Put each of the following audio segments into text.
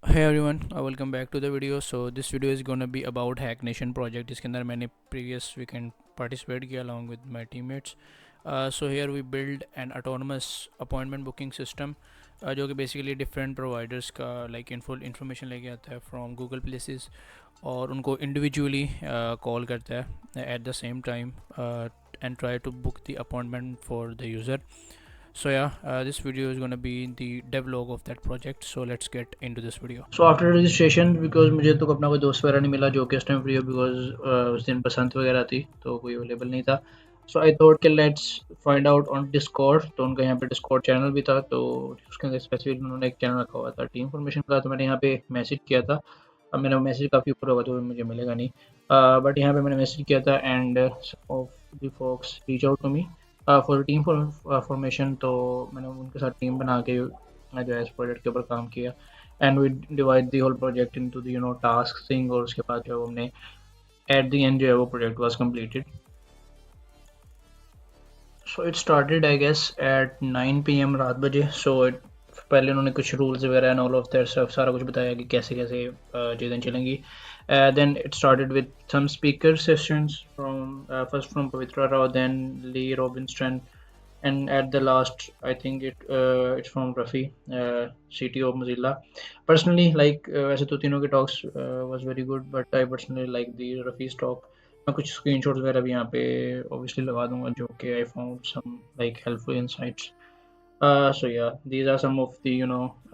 Hey everyone, welcome back to the video. So this video is gonna be about Hack Nation project जिसके अंदर मैंने previous weekend participate किया along with my teammates. So here we build an autonomous appointment booking system जो कि basically different providers का like information लेके आता है from Google Places और उनको individually call करता है at the same time and try to book the appointment for the user. So yeah, this video is gonna be the devlog of that project. So let's get into this video. So after registration because मुझे तो अपना कोई दोस्त वगैरह नहीं मिला जो कि उस टाइम फ्री हो बिकॉज उस दिन बसंत वगैरह थी तो कोई अवेलेबल नहीं था। सो आई थॉट कि let's find out on Discord. तो उनका यहाँ पे डिस्कॉर्ड चैनल भी था तो उसके अंदर स्पेसिफिक उन्होंने एक चैनल रखा हुआ था टीम फॉर्मेशन का। तो मैंने यहाँ पे मैसेज किया था। अब मेरा मैसेज काफ़ी ऊपर होगा तो मुझे मिलेगा नहीं, बट यहाँ पे मैंने मैसेज किया था and of the folks reach out to me for team formation. तो मैंने उनके साथ टीम बना के जो है इस प्रोजेक्ट के ऊपर काम किया and we divide the whole project into the task thing. और उसके बाद जो हमने एट द एंड जो है वो project was completed. So it started I guess at 9 PM रात बजे। सो इट पहले उन्होंने कुछ रूल्स वगैरह एंड ऑल ऑफ दैट सब सारा कुछ बताया कि कैसे कैसे चीज़ें चलेंगी। Then it started with some speaker sessions from first from Pavitra Rao, then Lee Robinson, and at the last I think it's from Rafi, CTO of Mozilla. Personally, like वैसे तो तीनों के talks was very good, but I personally like the Rafi's talk. मैं कुछ screenshots वगैरह भी यहाँ पे obviously लगा दूंगा जो कि I found some like helpful insights. So yeah, these are some of the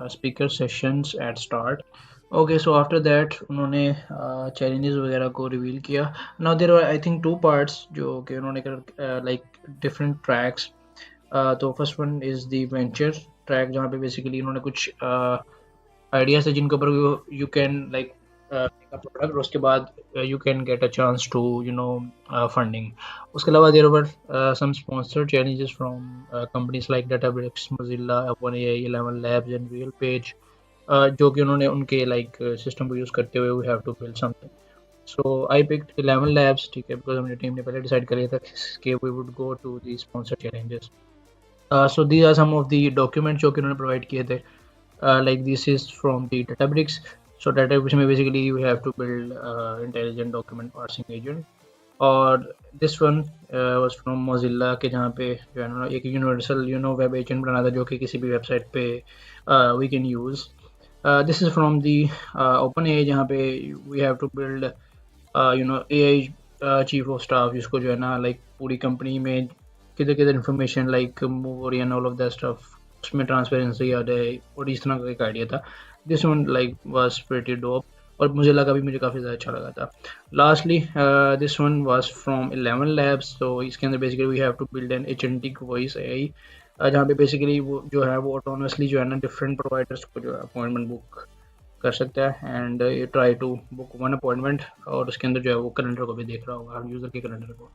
speaker sessions at start. Okay, so after that उन्होंने challenges वगैरह को reveal किया. Now there were I think two parts जो कि उन्होंने like different tracks. तो first one is the venture track जहाँ पे बेसिकली इन्होंने कुछ आइडियाज़ है जिनके ऊपर यू कैन लाइक प्रोडक्ट और उसके बाद you can get a chance to funding. उसके अलावा there were some sponsored challenges from companies like Databricks, Mozilla, OpenAI, 11 Labs and RealPage, जो कि उन्होंने उनके लाइक सिस्टम को यूज़ करते हुए we have to build something. So I picked 11 labs, ठीक है, बिकॉज हमारी टीम ने पहले डिसाइड कर लिया था कि we would go to the sponsored challenges. So these are some of the documents जो कि उन्होंने provide किए थे. Like this is from the Databricks. So Databricks में basically you have to build intelligent document parsing agent. और this one was from Mozilla के जहाँ पे जो है ना एक universal web agent बना था जो कि किसी भी वेबसाइट पे we can use. This is from the OpenAI जहाँ पे we have to build AI chief of staff जिसको जो है ना like पूरी कंपनी में किधर किधर इन्फॉर्मेशन लाइक मूव हो रही है ऑल ऑफ दैट स्टफ उसमें ट्रांसपेरेंसी आ जाए और इस तरह का एक आइडिया था। This one like was pretty dope और मुझे लगा भी मुझे काफ़ी ज़्यादा अच्छा लगा था। Lastly this one was from 11 labs. तो इसके अंदर basically we have to build an agentic voice AI जहाँ पे बेसिकली वो जो है वो ऑटोनमसली जो है ना डिफरेंट प्रोवाइडर्स को जो है अपॉइंटमेंट बुक कर सकता है and try to book one appointment और उसके अंदर जो है वो कैलेंडर को भी देख रहा होगा, हर यूज़र के कैलेंडर को।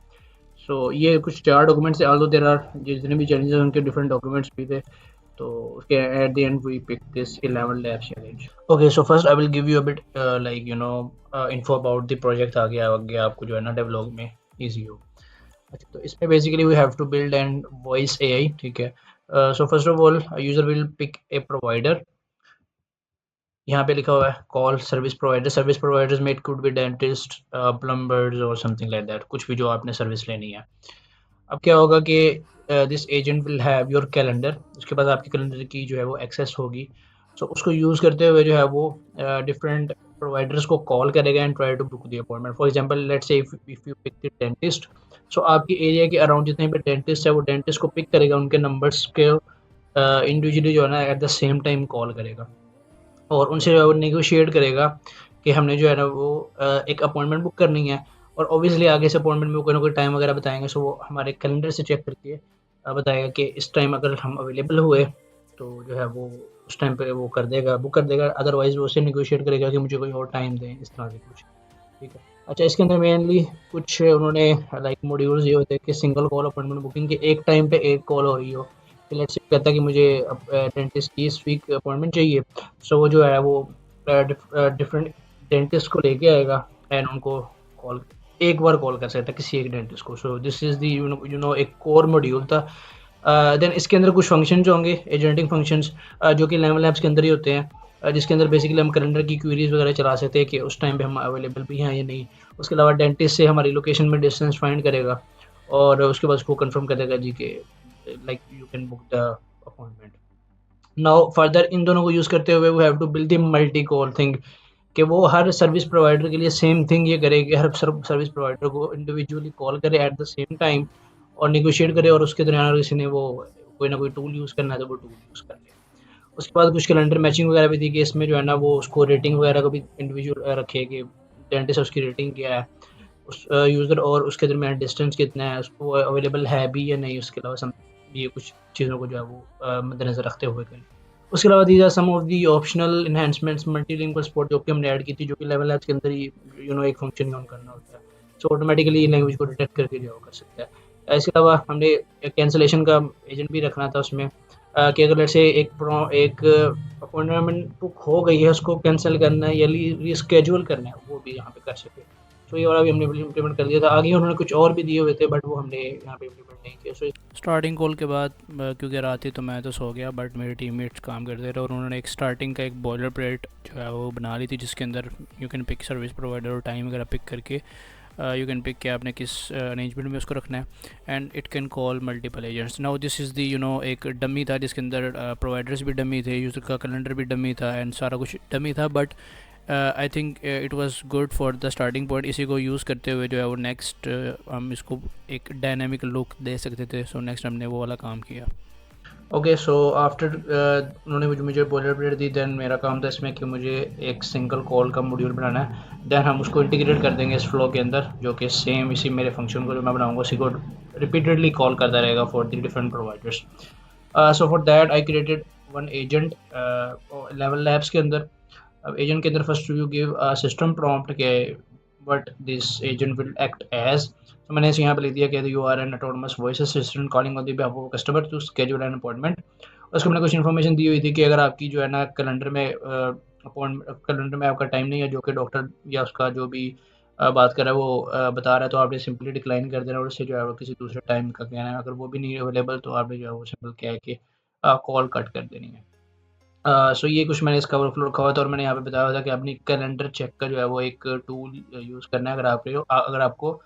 सो ये कुछ 4 डॉक्यूमेंट्स थे, ऑल्दो देयर आर जितने भी चैलेंजेस उनके डिफरेंट डॉक्यूमेंट्स भी थे। तो उसके at the end we pick this 11 labs challenge. Okay, so first I will give you a bit like info about the project. आगे आपको जो है ना डेवलप में ईजी हो। अच्छा, तो इसमें basically we have to build and voice AI, ठीक है। So first of all user will pick a provider. यहाँ पे लिखा हुआ है call service provider. Service providers में it could be dentist, plumbers और समथिंग लाइक दैट, कुछ भी जो आपने सर्विस लेनी है। अब क्या होगा कि this agent will have your calendar. उसके बाद आपके कैलेंडर की जो है वो एक्सेस होगी। सो उसको यूज़ करते हुए जो है वो डिफरेंट प्रोवाइडर्स को कॉल करेगा and try to book the appointment. For example let's say if you pick the dentist, so आपके एरिया के अराउंड जितने भी डेंटिस्ट है वो डेंटिस्ट को पिक करेगा, उनके नंबर्स के इंडिविजुअली जो है ना at the same time call करेगा और उनसे जो है वो नेगोशिएट करेगा कि हमने जो है ना वो एक अपॉइंटमेंट बुक करनी है। और ऑब्वियसली आगे से अपॉइंटमेंट में कोई ना कोई टाइम वगैरह बताएंगे, सो वो हमारे कैलेंडर से चेक करके बताएगा कि इस टाइम अगर हम अवेलेबल हुए तो जो है वो उस टाइम पे वो कर देगा, बुक कर देगा। अदरवाइज वो उससे निगोशिएट करेगा कि मुझे कोई और टाइम दें, इस तरह से कुछ, ठीक है। अच्छा, इसके अंदर मेनली कुछ उन्होंने लाइक मॉड्यूल्स ये होते हैं कि सिंगल कॉल अपॉइंटमेंट बुकिंग की एक टाइम पे एक कॉल हो रही हो। लेट्स से कहता है कि मुझे डेंटिस्ट की इस वीक अपॉइंटमेंट चाहिए, सो वो जो है वो डिफरेंट डेंटिस्ट को लेके आएगा एंड उनको कॉल एक बार कॉल कर सकता है किसी एक डेंटिस्ट को। सो दिस इज़ दी एक कोर मॉड्यूल था। देन इसके अंदर कुछ फंक्शन जो होंगे एजेंटिंग फंक्शंस जो कि 11 लैब्स के अंदर ही होते हैं। जिसके अंदर बेसिकली हम कैलेंडर की क्वेरीज वगैरह चला सकते हैं कि उस टाइम पे हम अवेलेबल भी हैं या नहीं। उसके अलावा डेंटिस्ट से हमारी लोकेशन में डिस्टेंस फाइंड करेगा और उसके बाद उसको कंफर्म कर देगा जी कि like you can book the appointment. Now further इन दोनों को यूज़ करते हुए we have to build the multi call thing कि वो हर सर्विस प्रोवाइडर के लिए सेम थिंग ये करे कि हर सर्विस प्रोवाइडर को इंडिविजुअली कॉल करे एट द सेम टाइम और नेगोशिएट करे, और उसके दरमियान अगर किसी ने वो कोई ना कोई टूल यूज़ करना है तो वो टूल यूज़ कर ले। उसके बाद कुछ कैलेंडर मैचिंग वगैरह भी थी कि इसमें जो है ना वो उसको रेटिंग वगैरह को भी इंडिविजुअल रखे कि डेंटिस्ट उसकी रेटिंग क्या है, उस यूज़र और उसके दरमियान डिस्टेंस कितना है, उसको अवेलेबल है भी या नहीं। उसके अलावा सम ये कुछ चीज़ों को जो है वो मद्देनज़र रखते हुए करें। उसके अलावा these are some of the optional enhancements multilingual support जो कि हमने ऐड की थी, जो कि लेवल ऐप्स के अंदर ही एक फंक्शन ही ऑन करना होता है। सो ऑटोमेटिकली लैंग्वेज को डिटेक्ट करके जो है वो कर सकता है। इसके अलावा हमने कैंसलेशन का एजेंट भी रखना था उसमें, कि अगर जैसे एक अपॉइंटमेंट बुक हो गई है उसको कैंसिल करना है या रीस्केड्यूल करना है वो भी यहाँ पे कर सके। तो ये वाला भी हमने इम्प्लीमेंट कर दिया था। आगे उन्होंने कुछ और भी दिए हुए थे बट वो हमने यहाँ पे इम्प्लीमेंट नहीं किया। सो स्टार्टिंग कॉल के बाद क्योंकि रात थी तो मैं तो सो गया, बट मेरे टीममेट्स काम करते रहे और उन्होंने एक स्टार्टिंग का एक बॉयलर प्लेट जो है वो बना ली थी, जिसके अंदर you can pick service provider और टाइम वगैरह पिक करके यू कैन पिक कि आपने किस अरेंजमेंट में उसको रखना है, and it can call multiple agents. Now this is the एक डमी था जिसके अंदर प्रोवाइडर्स भी डमी थे, यूज़र का कैलेंडर भी डमी था एंड सारा कुछ डमी था, but I think it was good for the starting point. इसी को यूज़ करते हुए जो है वो नेक्स्ट हम इसको एक डायनेमिक लुक दे सकते थे। सो नेक्स्ट हमने वो वाला काम किया। ओके, सो आफ्टर उन्होंने मुझे बॉयलर प्लेट दी, देन मेरा काम था इसमें कि मुझे एक सिंगल कॉल का मॉड्यूल बनाना है। देन हम उसको इंटीग्रेट कर देंगे इस फ्लो के अंदर, जो कि सेम इसी मेरे फंक्शन को जो मैं बनाऊंगा उसी को रिपीटेडली कॉल करता रहेगा for the different providers. So for that I created one agent ElevenLabs के अंदर। अब एजेंट के अंदर first you give system prompt के what this agent will act as. तो मैंने इसे यहाँ पे लिख दिया कि you are an autonomous voice assistant calling on the behalf of customer to schedule an appointment. उसको मैंने कुछ इन्फॉर्मेशन दी हुई थी कि अगर आपकी जो है ना कैलेंडर में अपॉइंटमेंट कैलेंडर में आपका टाइम नहीं है जो कि डॉक्टर या उसका जो भी बात कर रहा है वो बता रहा है, तो आपने सिंपली डिक्लाइन कर देना और उससे जो है वो किसी दूसरे टाइम का कहना है। अगर वो भी नहीं अवेलेबल तो आपने जो है वो सिंपल क्या है कि कॉल कट कर देनी है। सो ये कुछ मैंने इसका वर्कफ्लो रखा हुआ था और मैंने यहाँ पे बताया हुआ था कि अपनी कैलेंडर चेक का जो है वो एक टूल यूज़ करना है अगर आपको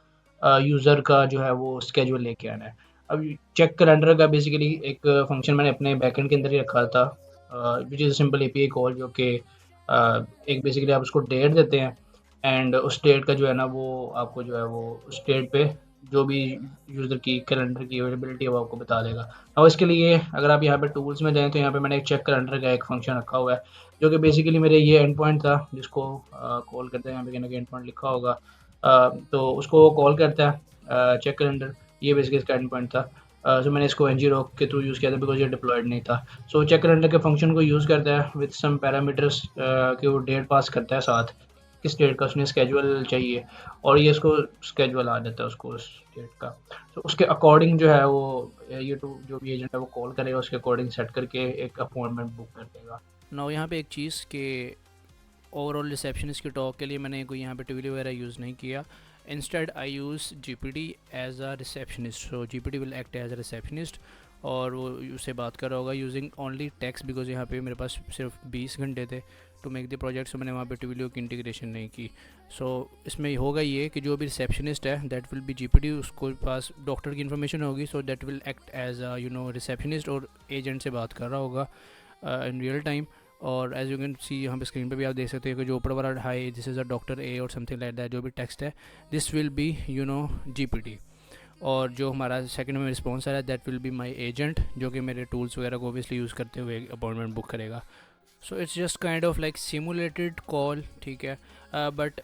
यूज़र का जो है वो स्केड्यूल लेके आना है। अब चेक कैलेंडर का बेसिकली एक फंक्शन मैंने अपने बैकएंड के अंदर ही रखा था, which is simple API call, जो कि एक बेसिकली आप उसको डेट देते हैं एंड उस डेट का जो है ना वो आपको जो है वो उस डेट पे जो भी यूज़र की कैलेंडर की अवेलेबिलिटी है वो आपको बता देगा। और इसके लिए अगर आप यहाँ पे टूल्स में जाएँ तो यहाँ पे मैंने एक चेक कैलेंडर का एक फंक्शन रखा हुआ है, जो कि बेसिकली मेरे ये एंड पॉइंट था जिसको कॉल करते हैं। यहाँ पे कहीं ना कहीं एंड पॉइंट लिखा होगा, तो उसको कॉल करता है चेक कैलेंडर। ये बेसिकली इसका एंड पॉइंट था। सो मैंने इसको एन जी रॉक के थ्रू यूज़ किया था बिकॉज ये डिप्लॉयड नहीं था। सो चेक कैलेंडर के फंक्शन को यूज़ करता है विद सम पैरामीटर्स कि वो डेट पास करता है साथ किस डेट का उसने स्केजुअल चाहिए, और ये उसको स्केजुअल आ जाता है उसको उस डेट का। तो उसके अकॉर्डिंग जो है वो ये टू जो भी एजेंट है वो कॉल करेगा, उसके अकॉर्डिंग सेट करके एक अपॉइंटमेंट बुक कर देगा। नाउ यहाँ पे एक चीज़ के ओवरऑल रिसेप्शनिस्ट की टॉक के लिए मैंने कोई यहाँ पे टीवी वगैरह यूज़ नहीं किया। Instead I use GPT as a receptionist. So GPT will act as a receptionist और वो उससे बात कर रहा होगा यूजिंग ओनली टेक्स्ट, बिकॉज यहाँ पे मेरे पास सिर्फ 20 घंटे थे टू मेक द प्रोजेक्ट। सो मैंने वहाँ पे टीवीलियो की इंटीग्रेशन नहीं की। सो इसमें होगा ये कि जो भी रिसेप्शनिस्ट है दैट विल बी जीपीटी, उसको पास डॉक्टर की इन्फॉर्मेशन होगी, so that will act as a receptionist और एजेंट से बात कर रहा होगा इन रियल टाइम। और एज यू कैन सी यहाँ पे स्क्रीन पे भी आप देख सकते हो कि जो ऊपर वाला high this is a doctor A और समथिंग लाइक दैट जो भी टेक्स्ट है दिस विल बी जीपीटी। और जो हमारा सेकंड में रिस्पॉन्स आ रहा है that will be my agent, जो कि मेरे टूल्स वगैरह को ओबियसली यूज़ करते हुए अपॉइंटमेंट बुक करेगा। So it's just kind of like simulated call, ठीक है। बट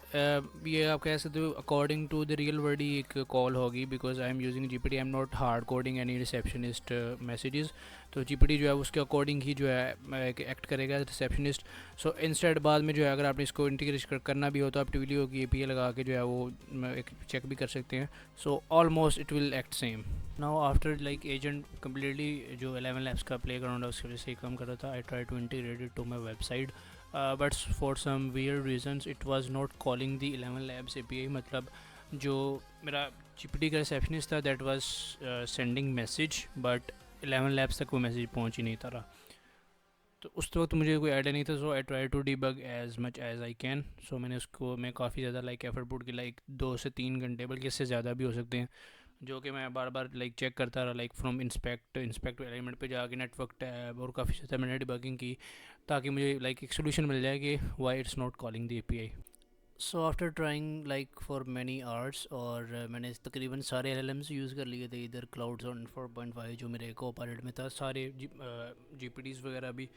ये आप कह सकते हो according to the real world ही एक कॉल होगी, because I am using GPT, I am not hard coding any receptionist messages. तो जीपीटी जो है उसके अकॉर्डिंग ही जो है एक्ट करेगा रिसेप्शनिस्ट। सो इंस्टेड बाद में जो है अगर आपने इसको इंटीग्रेट करना भी हो तो आप टीवीलियो की एपीआई लगा के जो है वो एक चेक भी कर सकते हैं। So almost it will act same. Now after like agent completely जो 11 लैब्स का प्ले ग्राउंड है उसके वजह से ही काम कर रहा था, I try to integrate it to my website, but for some weird reasons it was not calling the 11 labs API. मतलब जो मेरा जीपीटी का रिसेप्शनिस्ट था that was sending message, but 11 labs तक वो मैसेज पहुंच ही नहीं था रहा। तो उस वक्त मुझे कोई आइडिया नहीं था, so I try to debug as much as I can. So मैंने उसको मैं काफ़ी ज़्यादा लाइक एफर्ट पुट की, लाइक 2 से 3 घंटे, बल्कि इससे ज़्यादा भी हो सकते हैं, जो कि मैं बार बार लाइक चेक करता रहा, लाइक फ्रॉम इंस्पेक्ट एलिमेंट पे जाके नेटवर्क टैब, और काफ़ी ज़्यादा मैंने डिबगिंग की ताकि मुझे लाइक एक सोल्यूशन मिल जाए कि why it's not calling the API। So after trying like for many hours, और मैंने तकरीबन सारे LLMs यूज़ कर लिए थे, इधर क्लाउड 4.5 जो मेरे कोपायलट में था, सारे GPTs वगैरह भी,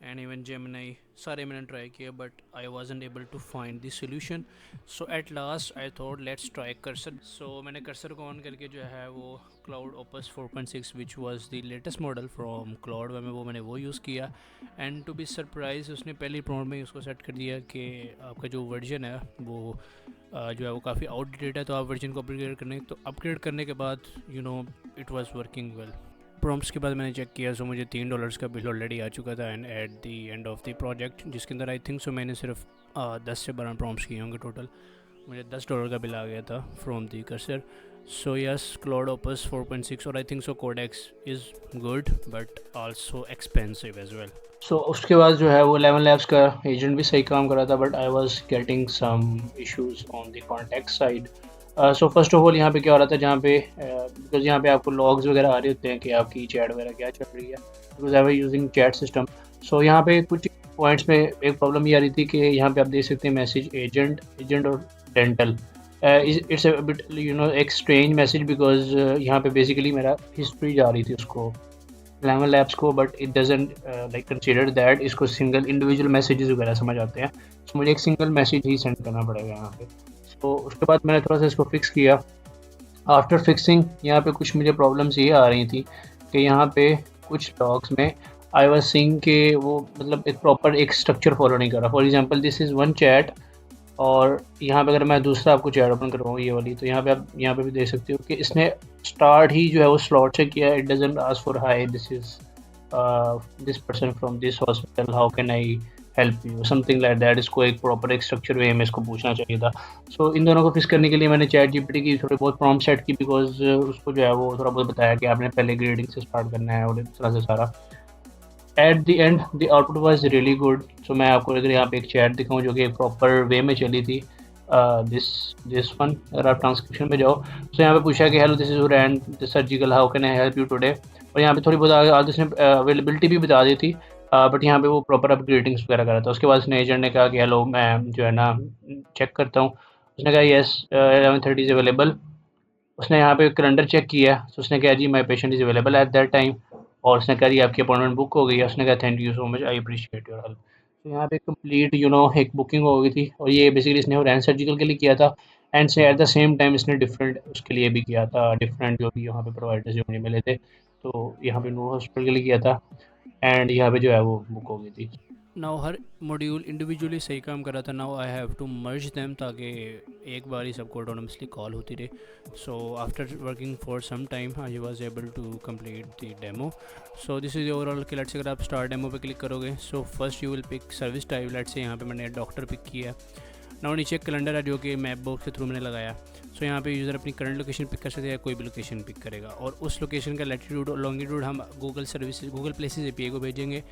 एंड इवन जेमिनाई, सारे मैंने ट्राई किया, but I wasn't able to find the solution. So at last I thought let's try Cursor. So मैंने कर्सर को ऑन करके जो है वो Claude Opus 4.6 which was the latest model from Claude, मैंने वो यूज़ किया, एंड टू बी सरप्राइज उसने पहली प्रॉम्प्ट में उसको सेट कर दिया कि आपका जो वर्जन है वो जो है वो काफ़ी आउटडेटेड है, तो आप वर्जन को अपग्रेड करने के बाद it was working well. Prompts के बाद मैंने चेक किया, सो मुझे $3 का बिल ऑलरेडी आ चुका था, and eight the and of the project, जिसके अंदर आई थिंक सो मैंने सिर्फ 10 से 12 प्रॉम्प्ट्स किए होंगे टोटल, मुझे $10 का बिल आ गया था from the Cursor. So yes, Claude Opus 4.6, और I think so Codex is good but also expensive as well. So उसके बाद जो है वो 11 लैब्स का एजेंट भी सही काम कर रहा था, but I was getting some issues on the contact side. So first of all यहाँ पे क्या हो रहा था, जहाँ पे बिकॉज यहाँ पे आपको लॉग्स वगैरह आ रहे होते हैं कि आपकी चैट वगैरह क्या चल रही है, because I was using chat system. So यहाँ पे कुछ पॉइंट्स में एक प्रॉब्लम ये आ रही थी कि यहाँ पे आप देख सकते हैं मैसेज एजेंट और डेंटल, इट्स अ बिट एक स्ट्रेंज मैसेज, बिकॉज यहाँ पे बेसिकली मेरा हिस्ट्री जा रही थी उसको 11 लैब्स को, but it doesn't like consider that इसको सिंगल इंडिविजुअल मैसेजेस वगैरह समझ आते हैं, तो मुझे एक सिंगल मैसेज ही सेंड करना पड़ेगा यहाँ पे। तो उसके बाद मैंने थोड़ा सा इसको फिक्स किया। आफ्टर फिक्सिंग यहाँ पे कुछ मुझे प्रॉब्लम्स ये आ रही थी कि यहाँ पे कुछ लॉग्स में आई वाज सीइंग कि वो मतलब एक प्रॉपर एक स्ट्रक्चर फॉलो नहीं कर रहा। For example this is one chat, और यहाँ पे अगर मैं दूसरा आपको चैट ओपन करवाऊँ ये वाली, तो यहाँ पे आप यहाँ पे भी देख सकते हो कि इसने स्टार्ट ही जो है वो स्लॉट से किया। It doesn't ask for high, this is this person from this hospital, how can I help you, something like that. इसको एक प्रॉपर एक स्ट्रक्चर वे में इसको पूछना चाहिए था। सो इन दोनों को फिक्स करने के लिए मैंने चैट जीपीटी की थोड़ी बहुत प्रॉम्प्ट सेट की, बिकॉज उसको जो है वो थोड़ा बहुत बताया कि आपने पहले ग्रेडिंग से स्टार्ट करना है और इस तरह से सारा। At the end the output was really good. So मैं आपको अगर यहाँ पे एक चैट दिखाऊँ जो कि एक प्रॉपर वे में चली थी, दिस दिस वन, अगर आप ट्रांसक्रिप्शन में जाओ तो यहाँ पे पूछा कि hello this is Rand Surgical, how can I help you today, और यहाँ पे थोड़ी बहुत आगे उसने अवेलेबिलिटी भी बता दी थी, बट यहाँ पे वो प्रॉपर अब ग्रीटिंग्स वगैरह करा था। उसके बाद उसने एजेंट ने कहा कि हेलो मैं जो है ना चेक करता हूँ, उसने कहा येस 11:30 इज़ अवेलेबल। उसने यहाँ पे कैलेंडर चेक किया, तो उसने कहा जी my patient is available at that time, और उसने कहा जी आपकी अपॉइंटमेंट बुक हो गई है। उसने कहा thank you so much, I appreciate your help. तो यहाँ पे कंप्लीट एक बुकिंग हो गई थी, और ये बेसिकली इसने रैन सर्जिकल के लिए किया था, एंड से एट द सेम टाइम इसने डिफरेंट उसके लिए भी किया था, डिफरेंट जो भी यहाँ पे प्रोवाइडर्स जो मुझे मिले थे, तो यहाँ पे नूर हॉस्पिटल के लिए किया था, एंड यहाँ पे जो है वो बुक हो गई थी। नाउ हर मॉड्यूल इंडिविजुअली सही काम कर रहा था, now I have to merge them ताकि एक बार ही सबको ऑटोनमसली कॉल होती रहे। So after working for some time I was able to complete the demo. So this is overall कि लेट्स से अगर आप स्टार्ट डेमो पे क्लिक करोगे, so first you will pick service type. Let's say यहाँ पे मैंने doctor pick किया है। नाउ नीचे कैलेंडर है जो कि मैप बॉक्स के थ्रू मैंने लगाया। सो यहाँ पे यूज़र अपनी करंट लोकेशन पिक कर सकते हैं, कोई भी लोकेशन पिक करेगा, और उस लोकेशन का लैटिट्यूड और लॉन्गिट्यूड हम गूगल प्लेसेस API को भेजेंगे,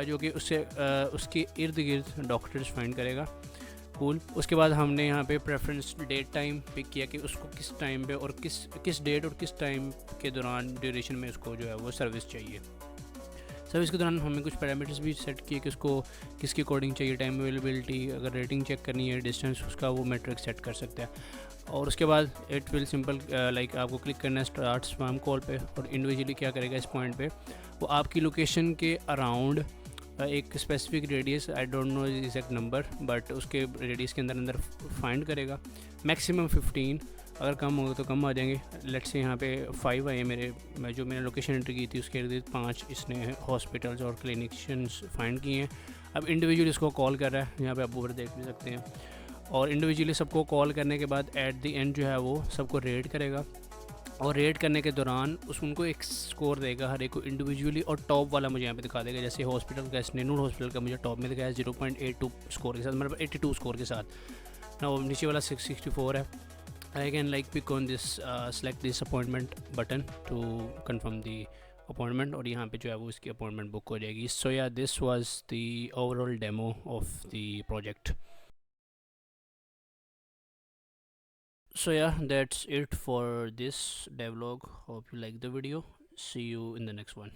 जो कि उसके इर्द गिर्द डॉक्टर्स फाइंड करेगा। कूल। उसके बाद हमने यहाँ पे प्रेफरेंस डेट टाइम पिक किया कि उसको किस टाइम पे और किस डेट और किस टाइम के दौरान ड्यूरेशन में उसको जो है वो सर्विस चाहिए। सर्विस के दौरान हमने कुछ पैरामीटर्स भी सेट किए कि उसको किसके अकॉर्डिंग चाहिए, टाइम अवेलेबिलिटी, अगर रेटिंग चेक करनी है, डिस्टेंस, उसका वो मेट्रिक सेट कर सकते हैं। और उसके बाद इट विल सिंपल लाइक आपको क्लिक करना है स्टार्ट स्पैम कॉल पे, और इंडिविजुअली क्या करेगा इस पॉइंट पे, वो आपकी लोकेशन के अराउंड एक specific radius, I don't know exact number, but उसके रेडियस के अंदर फाइंड करेगा। मैक्सिमम 15, अगर कम होगा तो कम आ जाएंगे। लेट्स से यहाँ पे 5 आए मैं जो मैंने लोकेशन एंट्री की थी उसके इर्द 5 इसने हॉस्पिटल्स और क्लिनिशियंस फाइंड किए हैं। अब इंडिविजुअली इसको कॉल कर रहा है, यहाँ पे आप ऊपर देख भी सकते हैं। और इंडिविजुअली सबको कॉल करने के बाद एट द एंड जो है वो सबको रेट करेगा, और रेट करने के दौरान उनको एक स्कोर देगा हर एक को इंडिविजुअली, और टॉप वाला मुझे यहाँ पे दिखा देगा। जैसे हॉस्पिटल का इसने नूर हॉस्पिटल का मुझे टॉप में दिखाया 0.82 स्कोर के साथ, मतलब 82 स्कोर के साथ ना। नीचे वाला 664 है। I can like pick on this select this appointment button to confirm the appointment और यहाँ पे जो है वो इसकी अपॉइंटमेंट बुक हो जाएगी. सो या this was the overall demo of the project. So yeah, that's it for this devlog. Hope you like the video. See you in the next one.